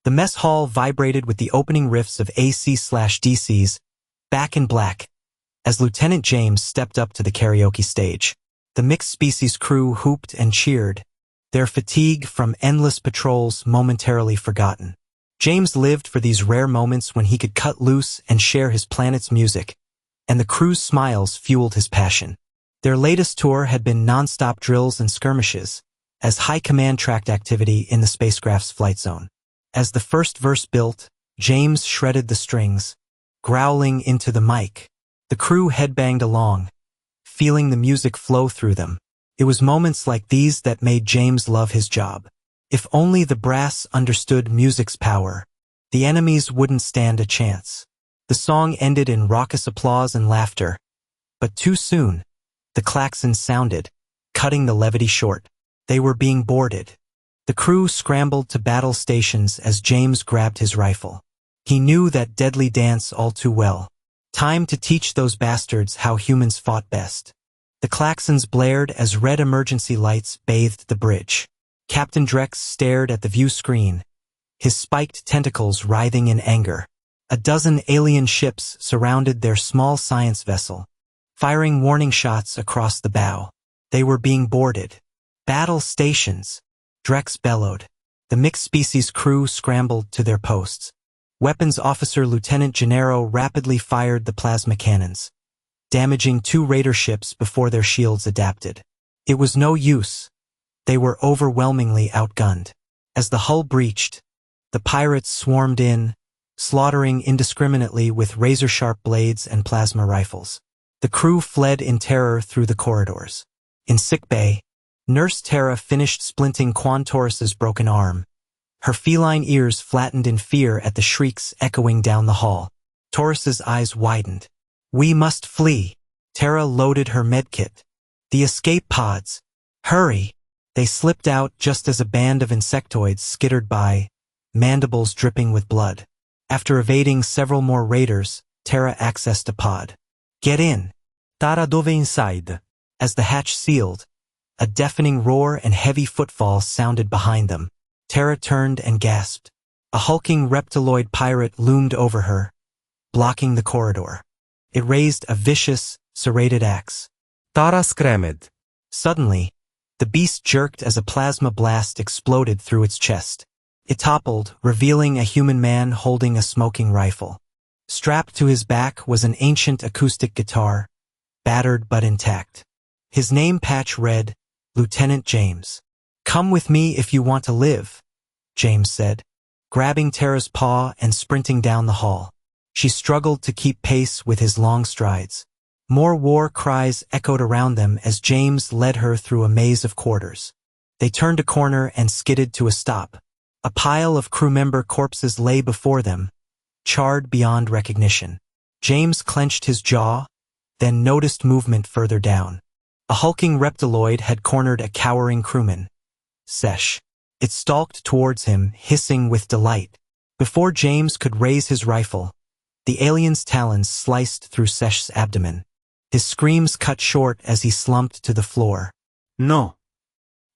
The mess hall vibrated with the opening riffs of AC/DC's Back in Black as Lieutenant James stepped up to the karaoke stage. The mixed species crew hooped and cheered, their fatigue from endless patrols momentarily forgotten. James lived for these rare moments when he could cut loose and share his planet's music, and the crew's smiles fueled his passion. Their latest tour had been non-stop drills and skirmishes, as high command tracked activity in the spacecraft's flight zone. As the first verse built, James shredded the strings, growling into the mic. The crew headbanged along, feeling the music flow through them. It was moments like these that made James love his job. If only the brass understood music's power, the enemies wouldn't stand a chance. The song ended in raucous applause and laughter, but too soon, the klaxons sounded, cutting the levity short. They were being boarded. The crew scrambled to battle stations as James grabbed his rifle. He knew that deadly dance all too well. Time to teach those bastards how humans fought best. The klaxons blared as red emergency lights bathed the bridge. Captain Drex stared at the view screen, his spiked tentacles writhing in anger. A dozen alien ships surrounded their small science vessel, firing warning shots across the bow. They were being boarded. Battle stations, Drex bellowed. The mixed species crew scrambled to their posts. Weapons Officer Lieutenant Gennaro rapidly fired the plasma cannons, damaging 2 raider ships before their shields adapted. It was no use. They were overwhelmingly outgunned. As the hull breached, the pirates swarmed in, slaughtering indiscriminately with razor-sharp blades and plasma rifles. The crew fled in terror through the corridors. In sickbay, Nurse Tara finished splinting Quan Taurus's broken arm. Her feline ears flattened in fear at the shrieks echoing down the hall. Taurus's eyes widened. "We must flee." Tara loaded her medkit. "The escape pods. Hurry." They slipped out just as a band of insectoids skittered by, mandibles dripping with blood. After evading several more raiders, Tara accessed a pod. "Get in." "Tara dove inside." As the hatch sealed, a deafening roar and heavy footfalls sounded behind them. Tara turned and gasped. A hulking reptiloid pirate loomed over her, blocking the corridor. It raised a vicious, serrated axe. Tara screamed. Suddenly, the beast jerked as a plasma blast exploded through its chest. It toppled, revealing a human man holding a smoking rifle. Strapped to his back was an ancient acoustic guitar, battered but intact. His name patch read, Lieutenant James. "Come with me if you want to live," James said, grabbing Tara's paw and sprinting down the hall. She struggled to keep pace with his long strides. More war cries echoed around them as James led her through a maze of quarters. They turned a corner and skidded to a stop. A pile of crew member corpses lay before them, charred beyond recognition. James clenched his jaw, then noticed movement further down. A hulking reptiloid had cornered a cowering crewman, Sesh. It stalked towards him, hissing with delight. Before James could raise his rifle, the alien's talons sliced through Sesh's abdomen. His screams cut short as he slumped to the floor. "No!"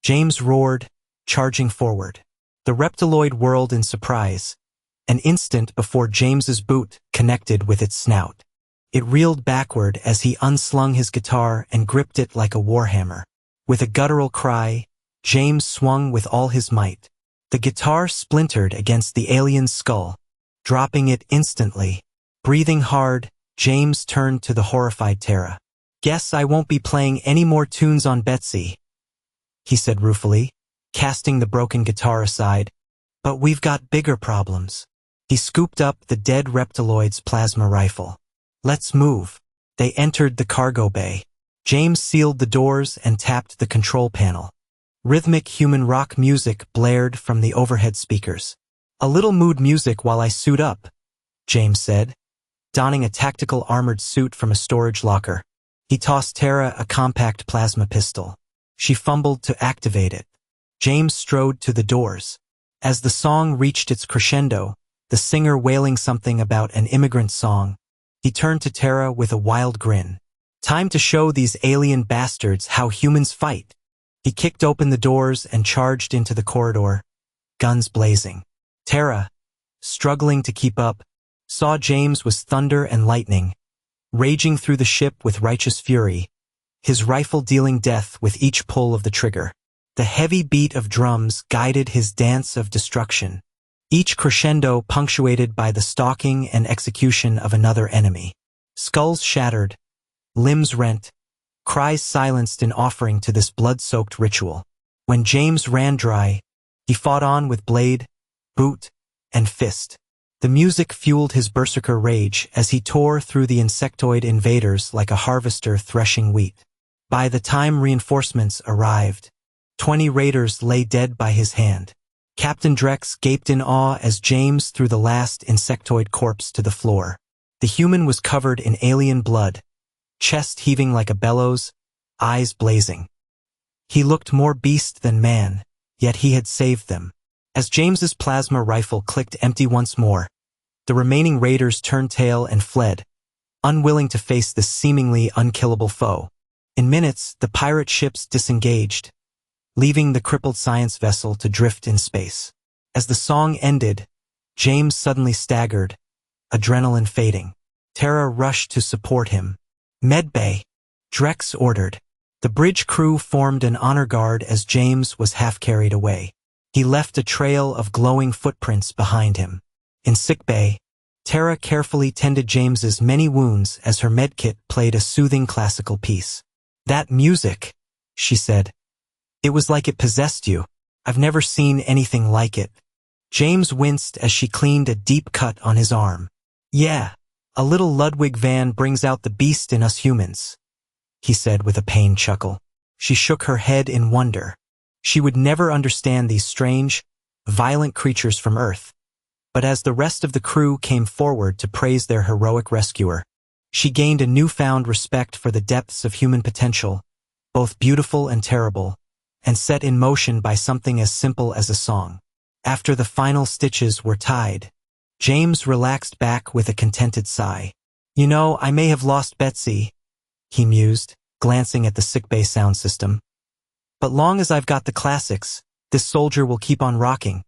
James roared, charging forward. The reptiloid whirled in surprise, an instant before James's boot connected with its snout. It reeled backward as he unslung his guitar and gripped it like a warhammer. With a guttural cry, James swung with all his might. The guitar splintered against the alien's skull, dropping it instantly. Breathing hard, James turned to the horrified Tara. "Guess I won't be playing any more tunes on Betsy," he said ruefully, casting the broken guitar aside. "But we've got bigger problems." He scooped up the dead reptiloid's plasma rifle. "Let's move." They entered the cargo bay. James sealed the doors and tapped the control panel. Rhythmic human rock music blared from the overhead speakers. "A little mood music while I suit up," James said, donning a tactical armored suit from a storage locker. He tossed Tara a compact plasma pistol. She fumbled to activate it. James strode to the doors. As the song reached its crescendo, the singer wailing something about an immigrant song, he turned to Tara with a wild grin. "Time to show these alien bastards how humans fight." He kicked open the doors and charged into the corridor, guns blazing. Tara, struggling to keep up, saw James was thunder and lightning, raging through the ship with righteous fury, his rifle dealing death with each pull of the trigger. The heavy beat of drums guided his dance of destruction, each crescendo punctuated by the stalking and execution of another enemy. Skulls shattered, limbs rent, cries silenced in offering to this blood-soaked ritual. When James ran dry, he fought on with blade, boot, and fist. The music fueled his berserker rage as he tore through the insectoid invaders like a harvester threshing wheat. By the time reinforcements arrived, 20 raiders lay dead by his hand. Captain Drex gaped in awe as James threw the last insectoid corpse to the floor. The human was covered in alien blood, chest heaving like a bellows, eyes blazing. He looked more beast than man, yet he had saved them. As James's plasma rifle clicked empty once more, the remaining raiders turned tail and fled, unwilling to face this seemingly unkillable foe. In minutes, the pirate ships disengaged, leaving the crippled science vessel to drift in space. As the song ended, James suddenly staggered, adrenaline fading. Tara rushed to support him. "Medbay," Drex ordered. The bridge crew formed an honor guard as James was half carried away. He left a trail of glowing footprints behind him. In sickbay, Tara carefully tended James's many wounds as her medkit played a soothing classical piece. "That music," she said. "It was like it possessed you. I've never seen anything like it." James winced as she cleaned a deep cut on his arm. "Yeah, a little Ludwig van brings out the beast in us humans," he said with a pained chuckle. She shook her head in wonder. She would never understand these strange, violent creatures from Earth. But as the rest of the crew came forward to praise their heroic rescuer, she gained a newfound respect for the depths of human potential, both beautiful and terrible, and set in motion by something as simple as a song. After the final stitches were tied, James relaxed back with a contented sigh. "You know, I may have lost Betsy," he mused, glancing at the sickbay sound system. "But long as I've got the classics, this soldier will keep on rocking."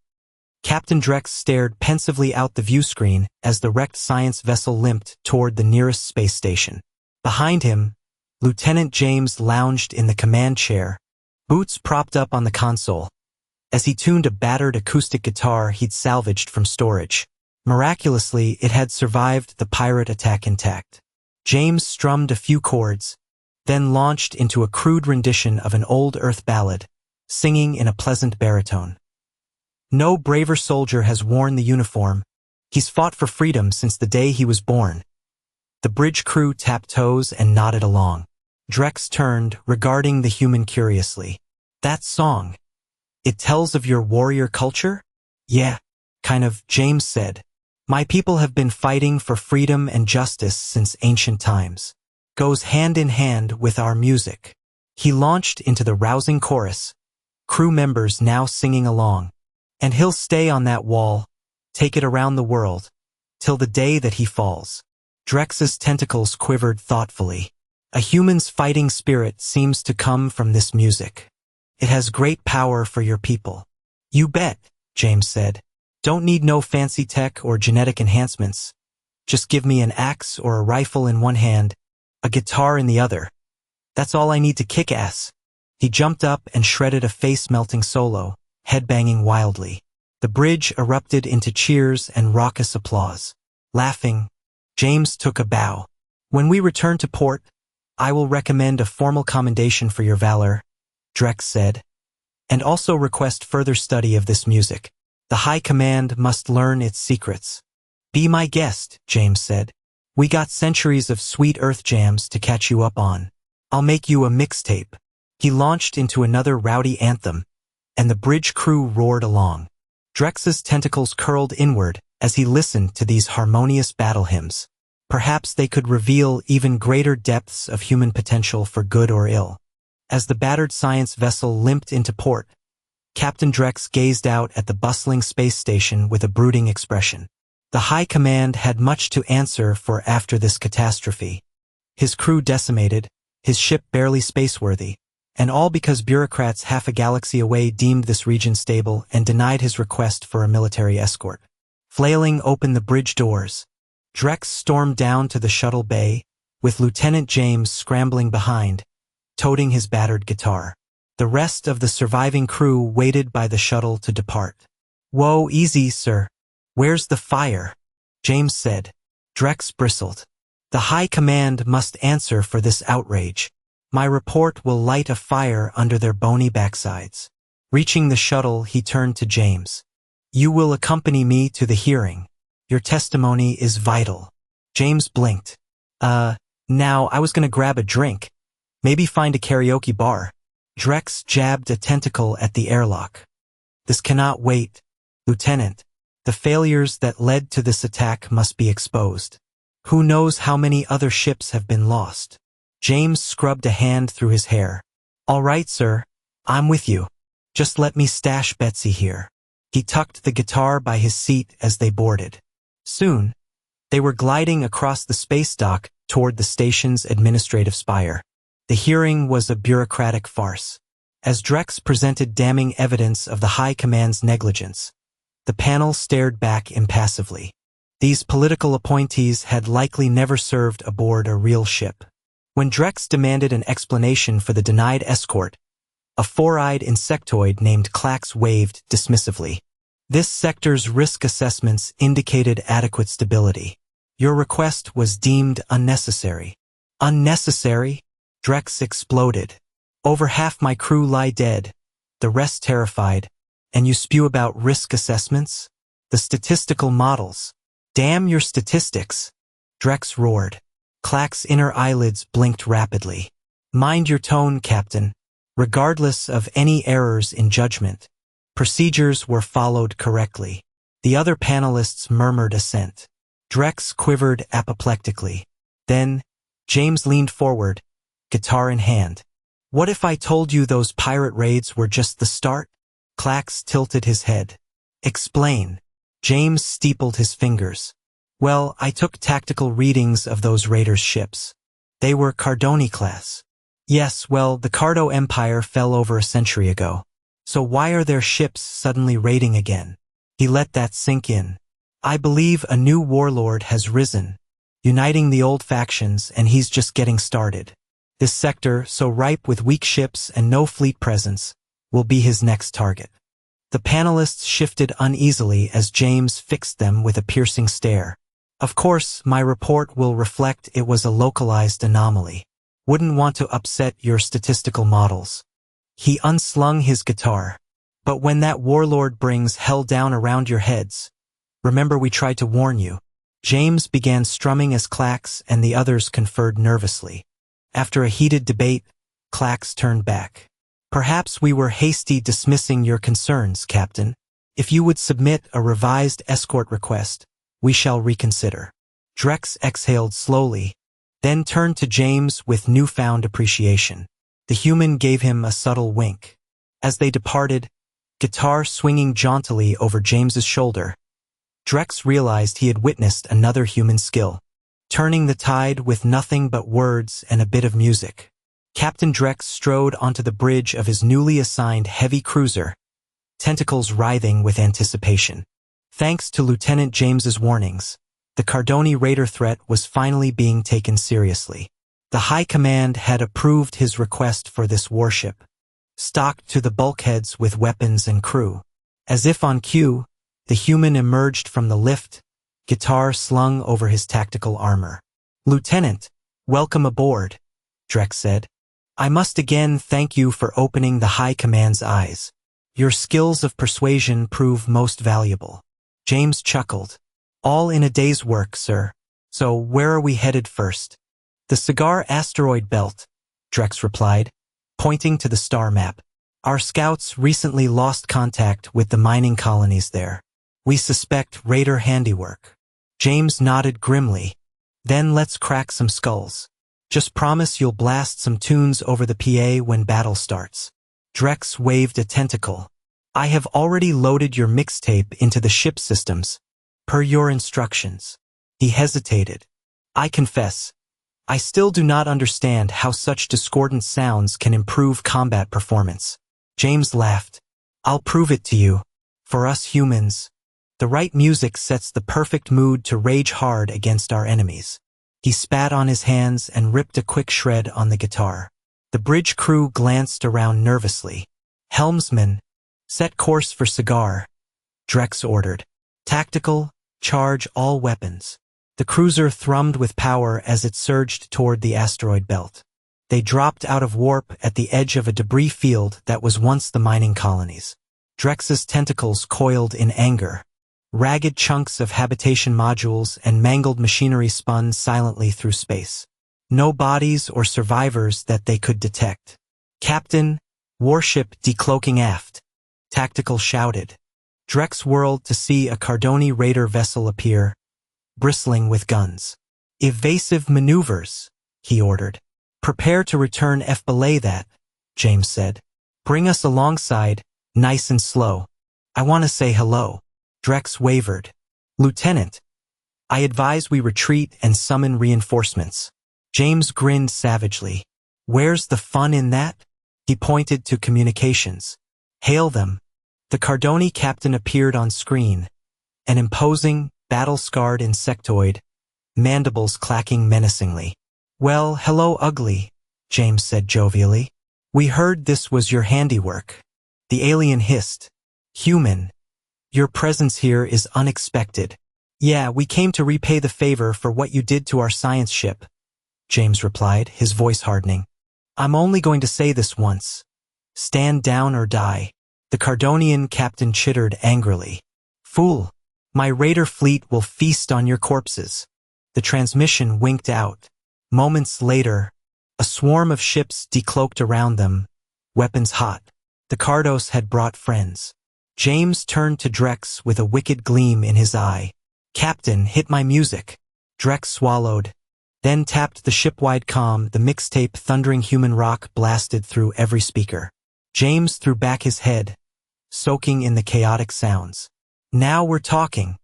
Captain Drex stared pensively out the view screen as the wrecked science vessel limped toward the nearest space station. Behind him, Lieutenant James lounged in the command chair, boots propped up on the console, as he tuned a battered acoustic guitar he'd salvaged from storage. Miraculously, it had survived the pirate attack intact. James strummed a few chords, then launched into a crude rendition of an old Earth ballad, singing in a pleasant baritone. "No braver soldier has worn the uniform. He's fought for freedom since the day he was born." The bridge crew tapped toes and nodded along. Drex turned, regarding the human curiously. "That song, it tells of your warrior culture?" "Yeah, kind of," James said. "My people have been fighting for freedom and justice since ancient times. Goes hand in hand with our music." He launched into the rousing chorus, crew members now singing along. "And he'll stay on that wall, take it around the world, till the day that he falls." Drex's tentacles quivered thoughtfully. "A human's fighting spirit seems to come from this music. It has great power for your people." "You bet," James said. "Don't need no fancy tech or genetic enhancements. Just give me an axe or a rifle in one hand, a guitar in the other. That's all I need to kick ass." He jumped up and shredded a face-melting solo, headbanging wildly. The bridge erupted into cheers and raucous applause. Laughing, James took a bow. "When we return to port, I will recommend a formal commendation for your valor," Drex said, "and also request further study of this music. The High Command must learn its secrets." "Be my guest," James said. "We got centuries of sweet earth jams to catch you up on. I'll make you a mixtape." He launched into another rowdy anthem, and the bridge crew roared along. Drex's tentacles curled inward as he listened to these harmonious battle hymns. Perhaps they could reveal even greater depths of human potential for good or ill. As the battered science vessel limped into port, Captain Drex gazed out at the bustling space station with a brooding expression. The High Command had much to answer for after this catastrophe. His crew decimated, his ship barely spaceworthy, and all because bureaucrats half a galaxy away deemed this region stable and denied his request for a military escort. flailing open the bridge doors. Drex stormed down to the shuttle bay, with Lieutenant James scrambling behind, toting his battered guitar. The rest of the surviving crew waited by the shuttle to depart. "Whoa, easy, sir. Where's the fire?" James said. Drex bristled. "The High Command must answer for this outrage. My report will light a fire under their bony backsides." Reaching the shuttle, he turned to James. "You will accompany me to the hearing. Your testimony is vital." James blinked. Now I was gonna grab a drink. Maybe find a karaoke bar." Drex jabbed a tentacle at the airlock. "This cannot wait. Lieutenant, the failures that led to this attack must be exposed. Who knows how many other ships have been lost?" James scrubbed a hand through his hair. "All right, sir. I'm with you. Just let me stash Betsy here." He tucked the guitar by his seat as they boarded. Soon, they were gliding across the space dock toward the station's administrative spire. The hearing was a bureaucratic farce. As Drex presented damning evidence of the High Command's negligence, the panel stared back impassively. These political appointees had likely never served aboard a real ship. When Drex demanded an explanation for the denied escort, a four-eyed insectoid named Clax waved dismissively. "This sector's risk assessments indicated adequate stability. Your request was deemed unnecessary." "Unnecessary?" Drex exploded. "Over half my crew lie dead, the rest terrified, and you spew about risk assessments? The statistical models. Damn your statistics!" Drex roared. Clack's inner eyelids blinked rapidly. "Mind your tone, Captain. Regardless of any errors in judgment, procedures were followed correctly." The other panelists murmured assent. Drex quivered apoplectically. Then, James leaned forward, guitar in hand. "What if I told you those pirate raids were just the start?" Clax tilted his head. "Explain." James steepled his fingers. "Well, I took tactical readings of those raiders' ships. They were Cardoni class." "Yes, well, the Cardo Empire fell over a century ago. So why are their ships suddenly raiding again?" He let that sink in. "I believe a new warlord has risen, uniting the old factions, and he's just getting started. This sector, so ripe with weak ships and no fleet presence, will be his next target." The panelists shifted uneasily as James fixed them with a piercing stare. "Of course, my report will reflect it was a localized anomaly. Wouldn't want to upset your statistical models." He unslung his guitar. "But when that warlord brings hell down around your heads, remember we tried to warn you." James began strumming as Clax and the others conferred nervously. After a heated debate, Clax turned back. "Perhaps we were hasty dismissing your concerns, Captain. If you would submit a revised escort request, we shall reconsider." Drex exhaled slowly, then turned to James with newfound appreciation. The human gave him a subtle wink. As they departed, guitar swinging jauntily over James's shoulder, Drex realized he had witnessed another human skill, turning the tide with nothing but words and a bit of music. Captain Drex strode onto the bridge of his newly assigned heavy cruiser, tentacles writhing with anticipation. Thanks to Lieutenant James's warnings, the Cardoni raider threat was finally being taken seriously. The High Command had approved his request for this warship, stocked to the bulkheads with weapons and crew. As if on cue, the human emerged from the lift, guitar slung over his tactical armor. "Lieutenant, welcome aboard," Drex said. "I must again thank you for opening the High Command's eyes. Your skills of persuasion prove most valuable." James chuckled. "All in a day's work, sir. So where are we headed first?" "The Cigar Asteroid Belt," Drex replied, pointing to the star map. "Our scouts recently lost contact with the mining colonies there. We suspect raider handiwork." James nodded grimly. "Then let's crack some skulls. Just promise you'll blast some tunes over the PA when battle starts." Drex waved a tentacle. "I have already loaded your mixtape into the ship systems, per your instructions." He hesitated. "I confess, I still do not understand how such discordant sounds can improve combat performance." James laughed. "I'll prove it to you. For us humans, The right music sets the perfect mood to rage hard against our enemies. He spat on his hands and ripped a quick shred on the guitar. The bridge crew glanced around nervously. Helmsman, set course for Cigar, Drex ordered. Tactical, charge all weapons. The cruiser thrummed with power as it surged toward the asteroid belt. They dropped out of warp at the edge of a debris field that was once the mining colonies. Drex's tentacles coiled in anger. Ragged chunks of habitation modules and mangled machinery spun silently through space. No bodies or survivors that they could detect. Captain, warship decloaking aft. Tactical shouted. Drex whirled to see a Cardoni raider vessel appear, bristling with guns. Evasive maneuvers, he ordered. Prepare to return F. Belay that, James said. Bring us alongside, nice and slow. I want to say hello. Drex wavered. Lieutenant, I advise we retreat and summon reinforcements. James grinned savagely. Where's the fun in that? He pointed to communications. Hail them. The Cardoni captain appeared on screen. An imposing, battle-scarred insectoid, mandibles clacking menacingly. Well, hello ugly, James said jovially. We heard this was your handiwork. The alien hissed. Human. Your presence here is unexpected. Yeah, we came to repay the favor for what you did to our science ship, James replied, his voice hardening. I'm only going to say this once. Stand down or die. The Cardonian captain chittered angrily. Fool. My raider fleet will feast on your corpses. The transmission winked out. Moments later, a swarm of ships decloaked around them, weapons hot. The Cardos had brought friends. James turned to Drex with a wicked gleam in his eye. Captain, hit my music. Drex swallowed, then tapped the ship-wide comm. The mixtape Thundering Human Rock blasted through every speaker. James threw back his head, soaking in the chaotic sounds. Now we're talking.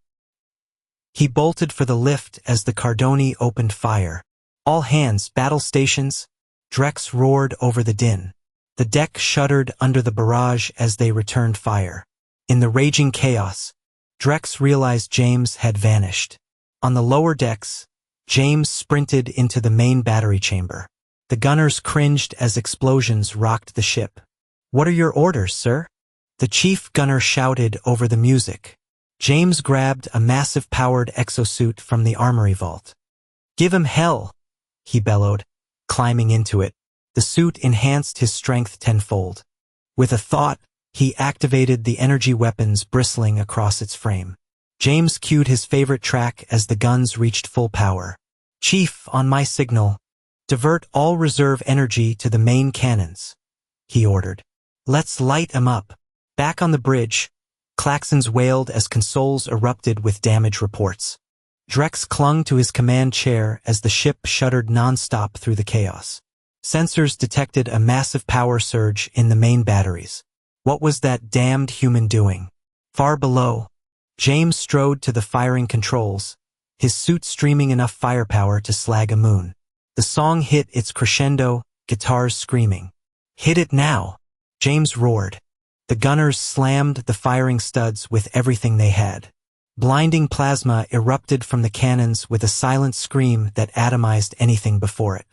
He bolted for the lift as the Cardoni opened fire. All hands, battle stations. Drex roared over the din. The deck shuddered under the barrage as they returned fire. In the raging chaos, Drex realized James had vanished. On the lower decks, James sprinted into the main battery chamber. The gunners cringed as explosions rocked the ship. What are your orders, sir? The chief gunner shouted over the music. James grabbed a massive powered exosuit from the armory vault. Give him hell, he bellowed, climbing into it. The suit enhanced his strength tenfold. With a thought, he activated the energy weapons bristling across its frame. James cued his favorite track as the guns reached full power. Chief, on my signal, divert all reserve energy to the main cannons, he ordered. Let's light 'em up. Back on the bridge, klaxons wailed as consoles erupted with damage reports. Drex clung to his command chair as the ship shuddered nonstop through the chaos. Sensors detected a massive power surge in the main batteries. What was that damned human doing? Far below, James strode to the firing controls, his suit streaming enough firepower to slag a moon. The song hit its crescendo, guitars screaming. Hit it now, James roared. The gunners slammed the firing studs with everything they had. Blinding plasma erupted from the cannons with a silent scream that atomized anything before it.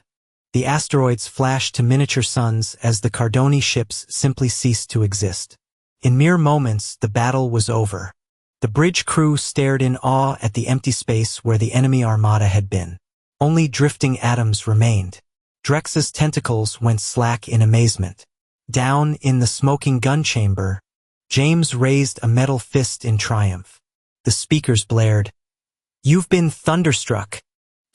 The asteroids flashed to miniature suns as the Cardoni ships simply ceased to exist. In mere moments, the battle was over. The bridge crew stared in awe at the empty space where the enemy armada had been. Only drifting atoms remained. Drex's tentacles went slack in amazement. Down in the smoking gun chamber, James raised a metal fist in triumph. The speakers blared. You've been thunderstruck.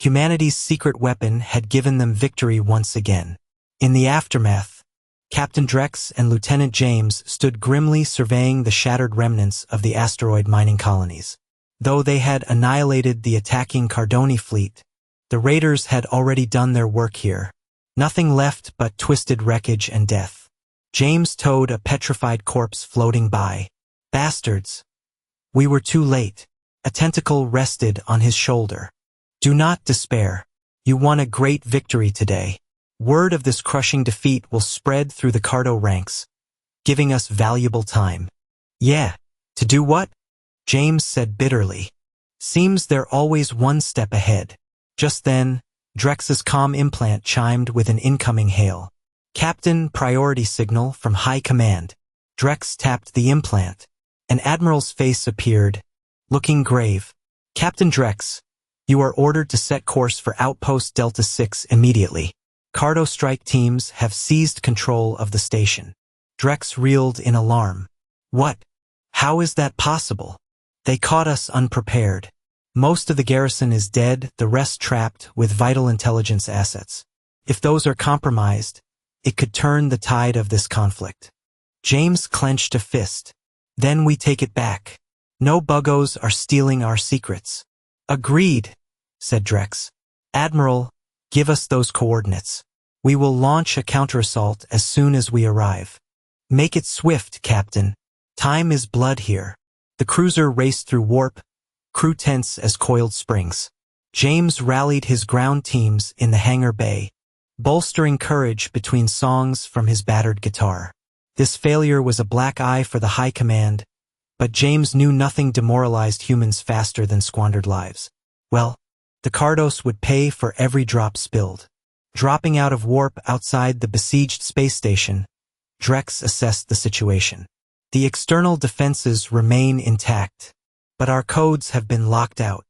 Humanity's secret weapon had given them victory once again. In the aftermath, Captain Drex and Lieutenant James stood grimly surveying the shattered remnants of the asteroid mining colonies. Though they had annihilated the attacking Cardoni fleet, the raiders had already done their work here. Nothing left but twisted wreckage and death. James towed a petrified corpse floating by. Bastards. We were too late. A tentacle rested on his shoulder. Do not despair. You won a great victory today. Word of this crushing defeat will spread through the Cardo ranks, giving us valuable time. Yeah, to do what? James said bitterly. Seems they're always one step ahead. Just then, Drex's comm implant chimed with an incoming hail. Captain, priority signal from High Command. Drex tapped the implant. An admiral's face appeared, looking grave. Captain Drex, you are ordered to set course for Outpost Delta 6 immediately. Cardo strike teams have seized control of the station. Drex reeled in alarm. What? How is that possible? They caught us unprepared. Most of the garrison is dead, the rest trapped with vital intelligence assets. If those are compromised, it could turn the tide of this conflict. James clenched a fist. Then we take it back. No buggos are stealing our secrets. Agreed, said Drex. Admiral, give us those coordinates. We will launch a counterassault as soon as we arrive. Make it swift, Captain. Time is blood here. The cruiser raced through warp, crew tense as coiled springs. James rallied his ground teams in the hangar bay, bolstering courage between songs from his battered guitar. This failure was a black eye for the High Command, but James knew nothing demoralized humans faster than squandered lives. Well, the Cardos would pay for every drop spilled. Dropping out of warp outside the besieged space station, Drex assessed the situation. The external defenses remain intact, but our codes have been locked out.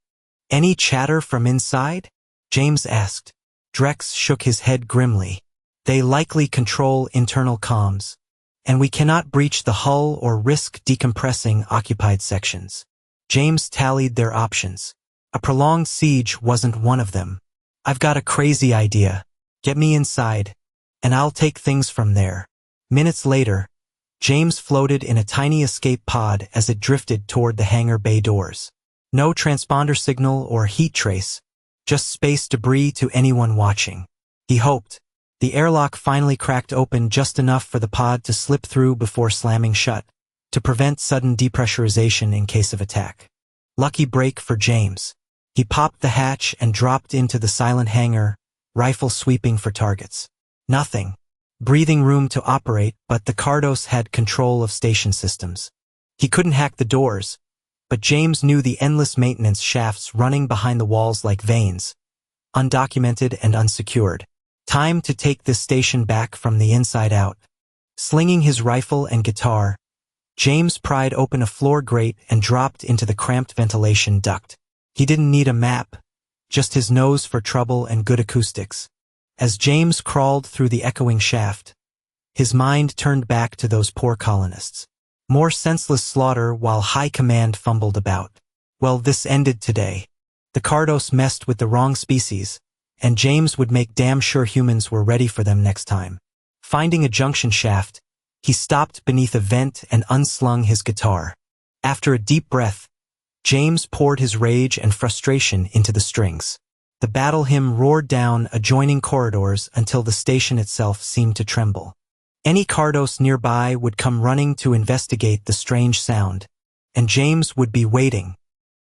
Any chatter from inside? James asked. Drex shook his head grimly. They likely control internal comms, and we cannot breach the hull or risk decompressing occupied sections. James tallied their options. A prolonged siege wasn't one of them. I've got a crazy idea. Get me inside, and I'll take things from there. Minutes later, James floated in a tiny escape pod as it drifted toward the hangar bay doors. No transponder signal or heat trace, just space debris to anyone watching. He hoped. The airlock finally cracked open just enough for the pod to slip through before slamming shut, to prevent sudden depressurization in case of attack. Lucky break for James. He popped the hatch and dropped into the silent hangar, rifle sweeping for targets. Nothing. Breathing room to operate, but the Cardos had control of station systems. He couldn't hack the doors, but James knew the endless maintenance shafts running behind the walls like veins, undocumented and unsecured. Time to take this station back from the inside out. Slinging his rifle and guitar, James pried open a floor grate and dropped into the cramped ventilation duct. He didn't need a map, just his nose for trouble and good acoustics. As James crawled through the echoing shaft, his mind turned back to those poor colonists. More senseless slaughter while High Command fumbled about. Well, this ended today. The Cardos messed with the wrong species, and James would make damn sure humans were ready for them next time. Finding a junction shaft, he stopped beneath a vent and unslung his guitar. After a deep breath, James poured his rage and frustration into the strings. The battle hymn roared down adjoining corridors until the station itself seemed to tremble. Any Cardos nearby would come running to investigate the strange sound, and James would be waiting,